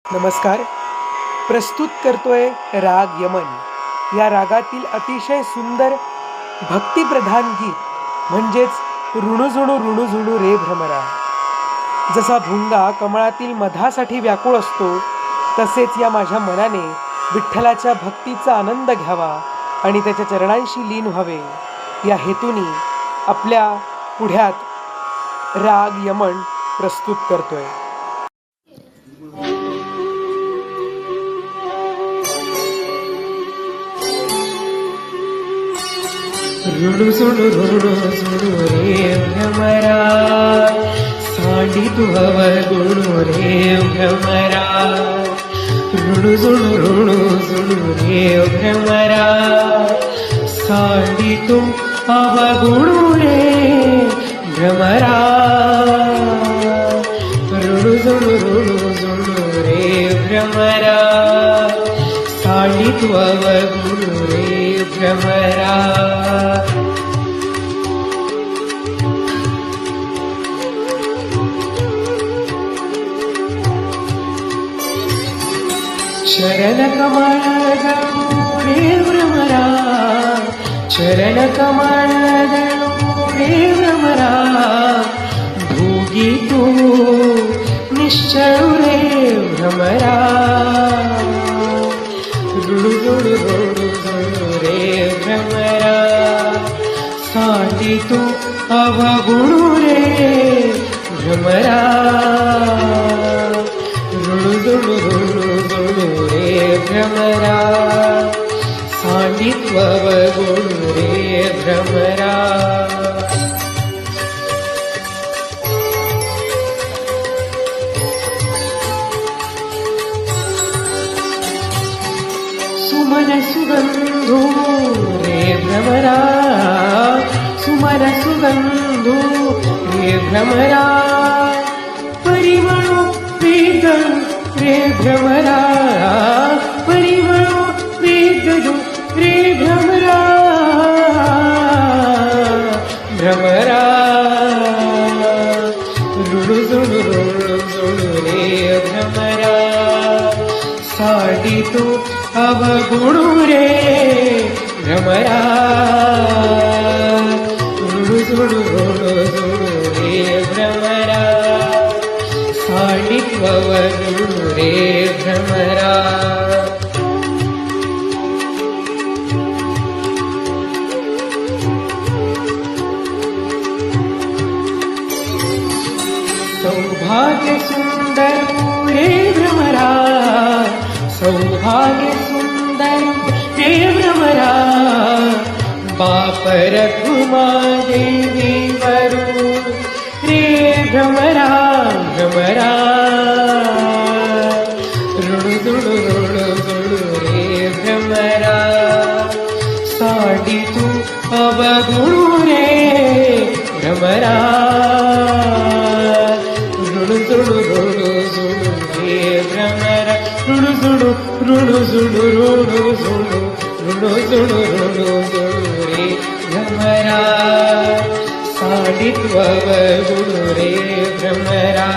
नमस्कार. प्रस्तुत करतोय राग यमन. या रागातील अतिशय सुंदर भक्तिप्रधान गीत म्हणजेच ऋणुझुणू ऋणुझुणू रे भ्रमरा. जसा भुंगा कमळातील मधासाठी व्याकुळ असतो, तसेच या माझ्या मनाने विठ्ठलाच्या भक्तीचा आनंद घ्यावा आणि त्याच्या चरणांशी लीन व्हावे, या हेतूने आपल्या पुढ्यात राग यमन प्रस्तुत करतोय. ऋणुझुणू ऋणुझुणू रे भ्रमरा, सांडी तू अवगुणू रे भ्रमरा. ऋणुझुणू ऋणुझुणू रे भ्रमरा, सांडी तू अवगुणू रे भ्रमरा. ऋणुझुणू ऋणुझुणू रे भ्रमरा, सांडी तू अवगुणू रे भ्रमरा. चरण कमळ गणू रे भ्रमरा, चरण कमळ गणू रे भ्रमरा. भोगी तू निश्चळू रे भ्रमरा. ऋणुझुणू ऋणुझुणू रे भ्रमरा, सांडी तू अवगुणू रे भ्रमरा. ऋणुझुणू ऋणुझुणू रे भ्रमरा, सांडी तू अवगुणू रे भ्रमरा. सुमन सुगंधू रे भ्रमरा, सुमन सुगंधू रे भ्रमरा. परिमळो वेगळू रे भ्रमरा, परिमळो वेगळू रे भ्रमरा. भ्रमरा ऋणुझुणू ऋणुझुणू रे भ्रमरा, सांडी तू अवगुणू रे भ्रमरा. ऋणुझुणू ऋणुझुणू रे भ्रमरा, सांडी तू अवगुणू रे भ्रमरा. सौभाग्य सुंदर रे भ्रमरा, सौभाग्य सुंदर रे भ्रमरा. बाप रघुमा देवी वरू रे भ्रमरा. भ्रमरा ऋणुझुणू ऋणुझुणू रे भ्रमरा, सांडी तू अवगुणू रे भ्रमरा. ऋणुझुणू ऋणुझुणू रे भ्रमरा, ऋणुझुणू ऋणुझुणू ऋणुझुणू ऋणुझुणू ऋणुझुणू रे भ्रमरा, सांडी तू अवगुणू रे भ्रमरा.